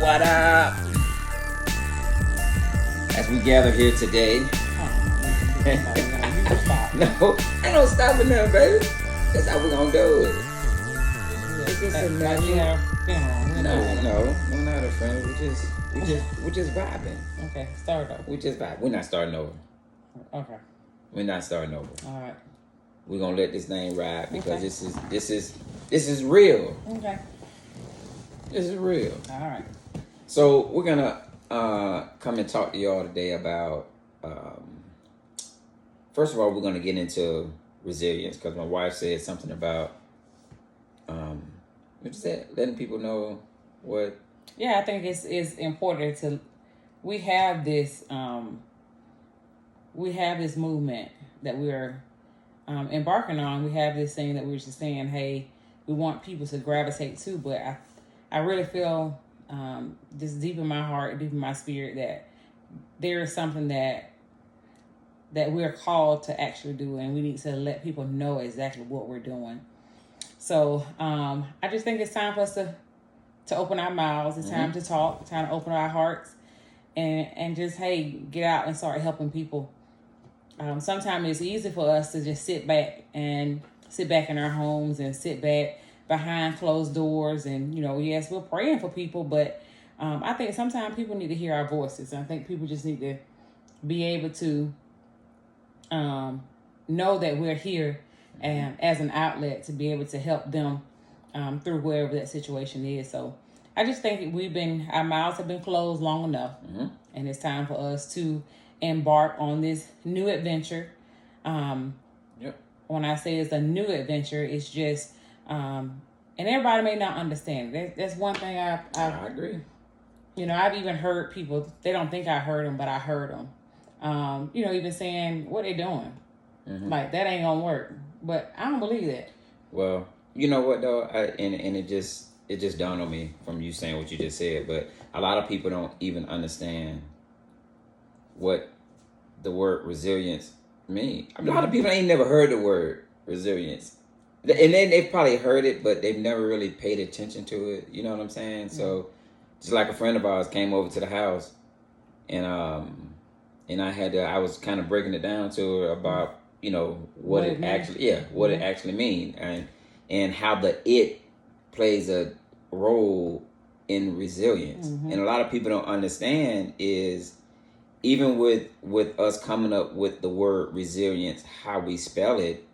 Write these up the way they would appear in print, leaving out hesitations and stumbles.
What up? As we gather here today. No, I don't stop it now, baby. That's how we're gonna do it. It's just a natural. No, we're not a friend. We just vibing. Okay, start over. We just vibe. We're not starting over. Okay. We're not starting over. All right. We're gonna let this thing ride because this is real. Okay. This is real. All right. So we're gonna come and talk to y'all today about. First of all, we're gonna get into resilience because my wife said something about. What you said? Letting people know what. Yeah, I think it's important to. We have this movement that we're embarking on. We have this thing that we're just saying, hey, we want people to gravitate to, but I really feel just deep in my heart, deep in my spirit, that there is something that we're called to actually do, and we need to let people know exactly what we're doing. So I just think it's time for us to open our mouths. It's time to talk. It's time to open our hearts, and just, hey, get out and start helping people. Sometimes it's easy for us to just sit back in our homes and sit back behind closed doors. And, yes, we're praying for people, but I think sometimes people need to hear our voices. I think people just need to be able to know that we're here and as an outlet to be able to help them through wherever that situation is. So I just think our mouths have been closed long enough, and it's time for us to embark on this new adventure. When I say it's a new adventure, it's just, and everybody may not understand. That's one thing I agree. I've even heard people, they don't think I heard them, but I heard them. Even saying, what they doing? Like, that ain't gonna work. But I don't believe that. Well, you know what though, and it just dawned on me from you saying what you just said. But a lot of people don't even understand what the word resilience means. A lot of people ain't never heard the word resilience, and then they've probably heard it, but they've never really paid attention to it. You know what I'm saying? Mm-hmm. So, just like a friend of ours came over to the house, and I was kind of breaking it down to her about what it actually means, and how the it plays a role in resilience. And a lot of people don't understand is even with us coming up with the word resilience, how we spell it,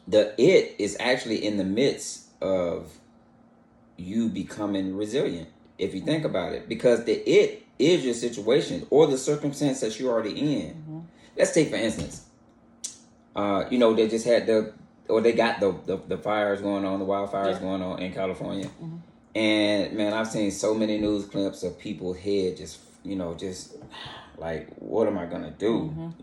the it is actually in the midst of you becoming resilient, if you think about it, because the it is your situation or the circumstance that you're already in. Let's take, for instance, they just had they got the fires going on, the wildfires going on in California. And man, I've seen so many news clips of people's head just like, what am I gonna do?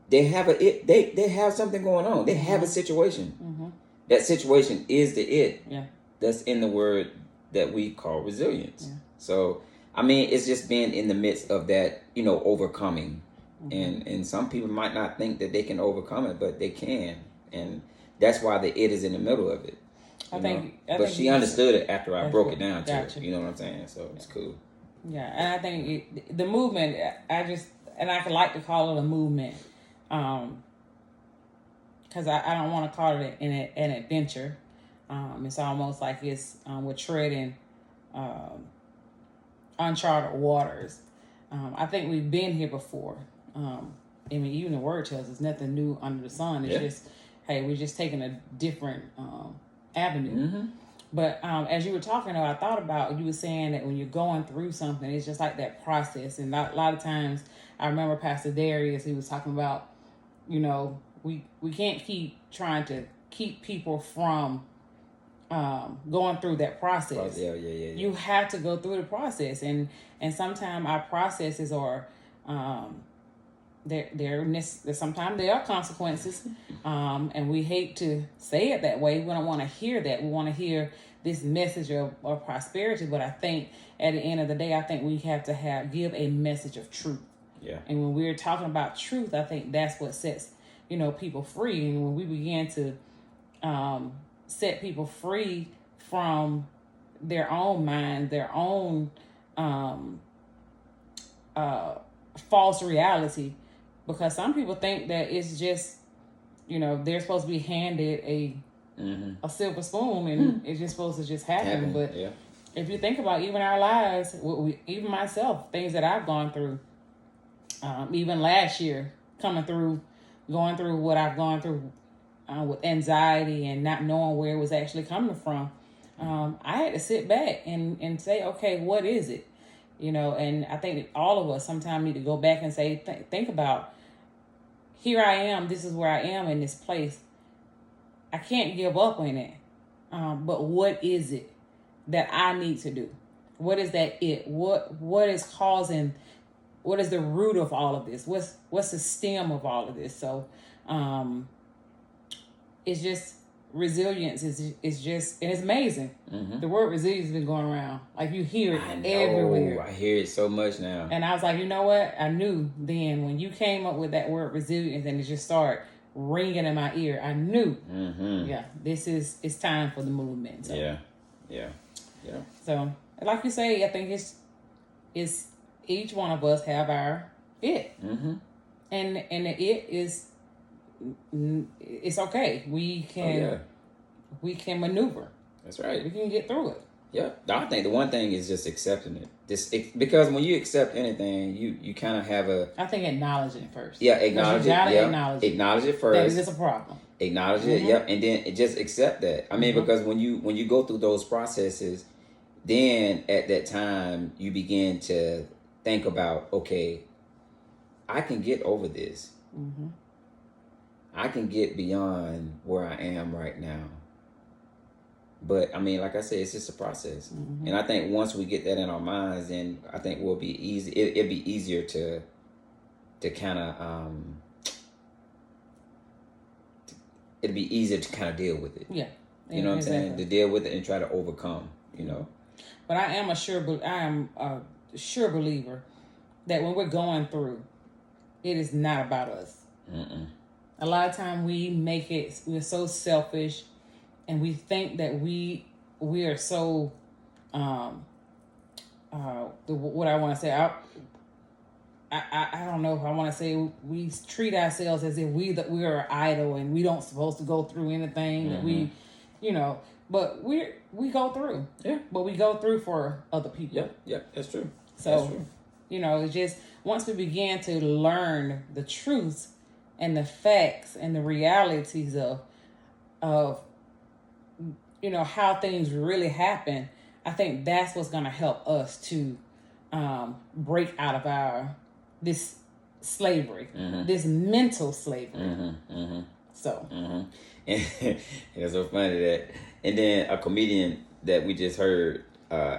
They have they have something going on. They have a situation. That situation is the it. Yeah. That's in the word that we call resilience. Yeah. So, I mean, it's just being in the midst of that, overcoming. And some people might not think that they can overcome it, but they can. And that's why the it is in the middle of it. But she understood it after I broke it down to her. You know what I'm saying? So it's cool. Yeah, and I think the movement, I like to call it a movement, because I don't want to call it an adventure. It's almost like we're treading uncharted waters. I think we've been here before. Even the word tells us nothing new under the sun. It's just, hey, we're just taking a different avenue. But as you were talking, I thought about, you were saying that when you're going through something, it's just like that process. And a lot of times, I remember Pastor Darius, he was talking about, we can't keep trying to keep people from going through that process. Yeah. You have to go through the process, and sometimes our processes are sometimes there are consequences, and we hate to say it that way. We don't want to hear that. We want to hear this message of prosperity. But I think at the end of the day, I think we have to give a message of truth. Yeah. And when we're talking about truth, I think that's what sets people free. And when we begin to set people free from their own mind, their own false reality, because some people think that it's just, they're supposed to be handed a silver spoon and it's just supposed to just happen. But yeah. if you think about even our lives, even myself, things that I've gone through, even last year, going through what I've gone through with anxiety and not knowing where it was actually coming from, I had to sit back and say, okay, what is it? And I think that all of us sometimes need to go back and say, think about, here I am, this is where I am in this place. I can't give up on it. But what is it that I need to do? What is that it? What is causing, what is the root of all of this? What's the stem of all of this? So it's just resilience is just, and it's amazing. The word resilience has been going around. Like, you hear it everywhere. I hear it so much now. And I was like, you know what? I knew then when you came up with that word resilience and it just started ringing in my ear, I knew, yeah, it's time for the movement. So. Yeah. So, like you say, I think it's each one of us have our it, and the it is, it's okay. We can maneuver. That's right. We can get through it. Yeah. I think the one thing is just accepting it. Because when you accept anything, you kind of have I think acknowledge it first. Yeah, acknowledge it. You gotta acknowledge it. Acknowledge it first. That is a problem. Acknowledge it. Yep. And then just accept that. I mean, because when you go through those processes, then at that time you begin to think about, okay, I can get over this. I can get beyond where I am right now. But I mean, like I said, it's just a process. And I think once we get that in our minds, then I think we'll be easy. It'll be easier to kind of it'll be easier to kind of deal with it. Yeah. You know what I'm saying? To deal with it and try to overcome, But I am a sure believer that when we're going through, it is not about us. A lot of time we're so selfish, and we think that we are so what I want to say, I don't know if I want to say we treat ourselves as if we are idle and we don't supposed to go through anything that we, but we go through. Yeah. But we go through for other people. Yeah, that's true. So, that's true. It's just once we begin to learn the truths and the facts and the realities of how things really happen, I think that's what's going to help us to break out of this slavery, this mental slavery. So, and it's so funny that, and then a comedian that we just heard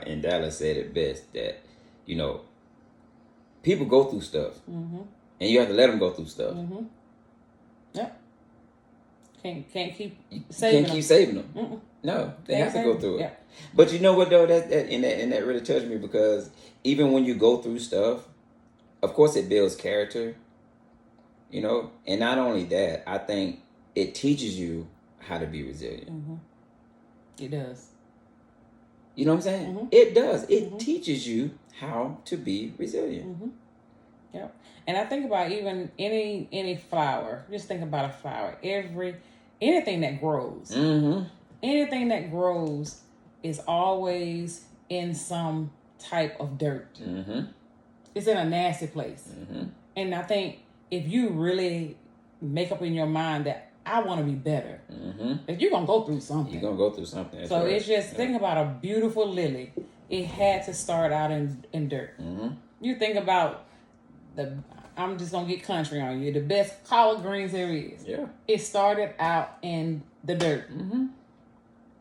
in Dallas said it best, that people go through stuff, and you have to let them go through stuff. Yep. Can't keep saving them. No, they have to go through it. Yeah. But you know what though, that really touched me, because even when you go through stuff, of course it builds character, and not only that, I think it teaches you how to be resilient. It does. You know what I'm saying? It does. It teaches you how to be resilient. Yep. And I think about even any flower. Just think about a flower. Anything that grows. Anything that grows is always in some type of dirt. It's in a nasty place. And I think if you really make up in your mind that I want to be better, if you're going to go through something. You're going to go through something. That's so right. it's just, think about a beautiful lily. It had to start out in dirt. You think about I'm just going to get country on you, the best collard greens there is. Yeah. It started out in the dirt.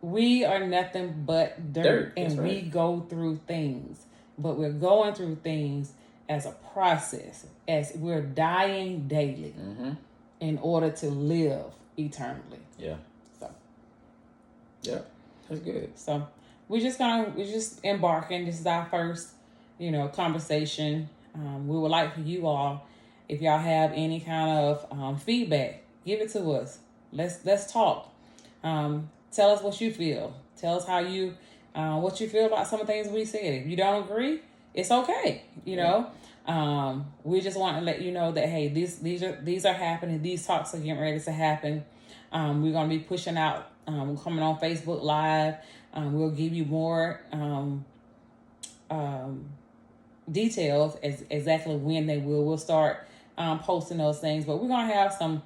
We are nothing but dirt. And right. we go through things. But we're going through things as a process, as we're dying daily in order to live eternally. Yeah. So. Yeah. That's good. So we're just embarking. This is our first, conversation. We would like for you all, if y'all have any kind of feedback, give it to us. Let's talk. Tell us what you feel. Tell us how you, what you feel about some of the things we said. If you don't agree, it's okay. You know, we just want to let you know that, hey, these are happening. These talks are getting ready to happen. We're going to be pushing out, coming on Facebook Live. We'll give you more details as exactly when they will. We'll start posting those things, but we're going to have some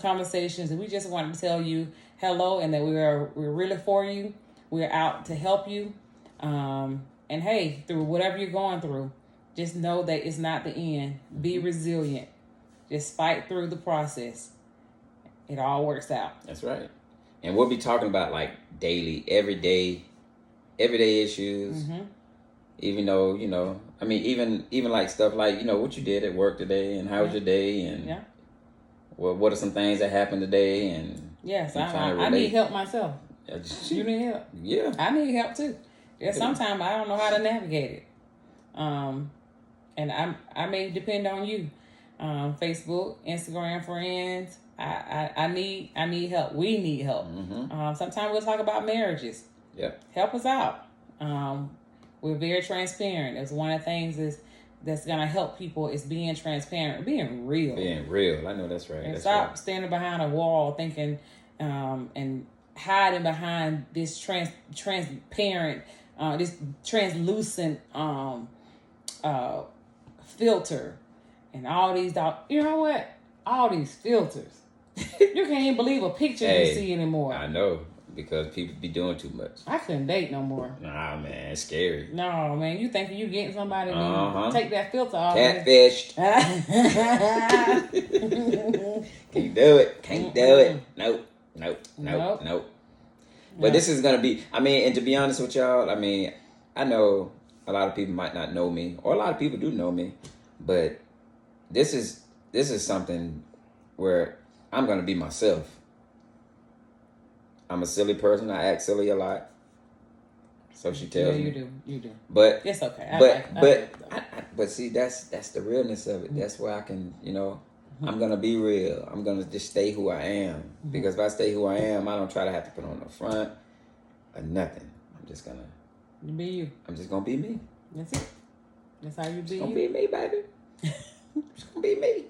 conversations, and we just wanted to tell you hello and that we're really for you. We're out to help you. And hey, through whatever you're going through, just know that it's not the end. Be resilient. Just fight through the process. It all works out. That's right. And we'll be talking about like daily, everyday issues. Mm-hmm. Even though, you know, I mean, even like stuff like, you know, what you did at work today and how was your day, and what are some things that happened today, and yes, I need help myself. You need help. Yeah, I need help too. There's sometimes I don't know how to navigate it, and I may depend on you, Facebook, Instagram friends. I need help. We need help. Mm-hmm. Sometimes we'll talk about marriages. Yep. Help us out. We're very transparent. It's one of the things that's gonna help people is being transparent, being real. Being real. I know that's right. And that's stop right. standing behind a wall thinking and hiding behind this transparent, this translucent filter and all these you know what? All these filters. You can't even believe a picture you see anymore. I know, because people be doing too much. I couldn't date no more. Nah, man, it's scary. No, man, you thinking you getting somebody to take that filter off. Catfished. Can't do it. Can't do it. Nope. But this is going to be, I mean, and to be honest with y'all, I mean, I know a lot of people might not know me, or a lot of people do know me, but this is something where I'm going to be myself. I'm a silly person. I act silly a lot. So she tells me. You do. But it's okay. But see, that's the realness of it. Mm-hmm. That's where I can, you know, I'm gonna be real. I'm gonna just stay who I am. Mm-hmm. Because if I stay who I am, I don't try to have to put on the front or nothing. I'm just gonna be you. I'm just gonna be me. That's it. That's how you be. It's gonna be me, baby. It's gonna be me.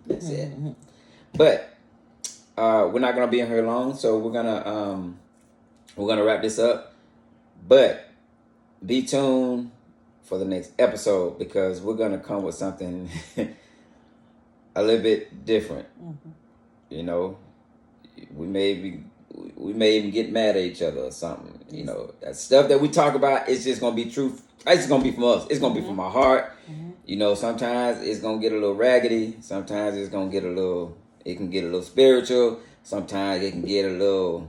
That's it. But we're not gonna be in here long, so we're gonna wrap this up. But be tuned for the next episode, because we're gonna come with something a little bit different. Mm-hmm. You know, we may even get mad at each other or something. You know, that stuff that we talk about is just gonna be truth. It's just gonna be from us. It's gonna be from our heart. Mm-hmm. You know, sometimes it's gonna get a little raggedy. Sometimes it's gonna get it can get a little spiritual. Sometimes it can get a little,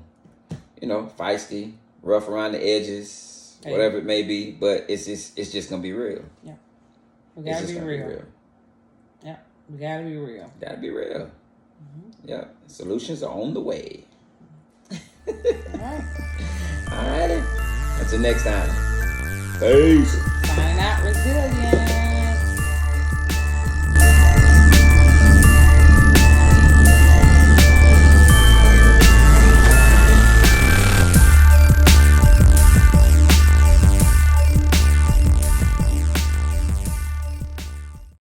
you know, feisty, rough around the edges, whatever it may be. But it's just gonna be real. Yeah, we gotta be real. Yeah, we gotta be real. Gotta be real. Mm-hmm. Yeah, solutions are on the way. All right. Until next time. Peace.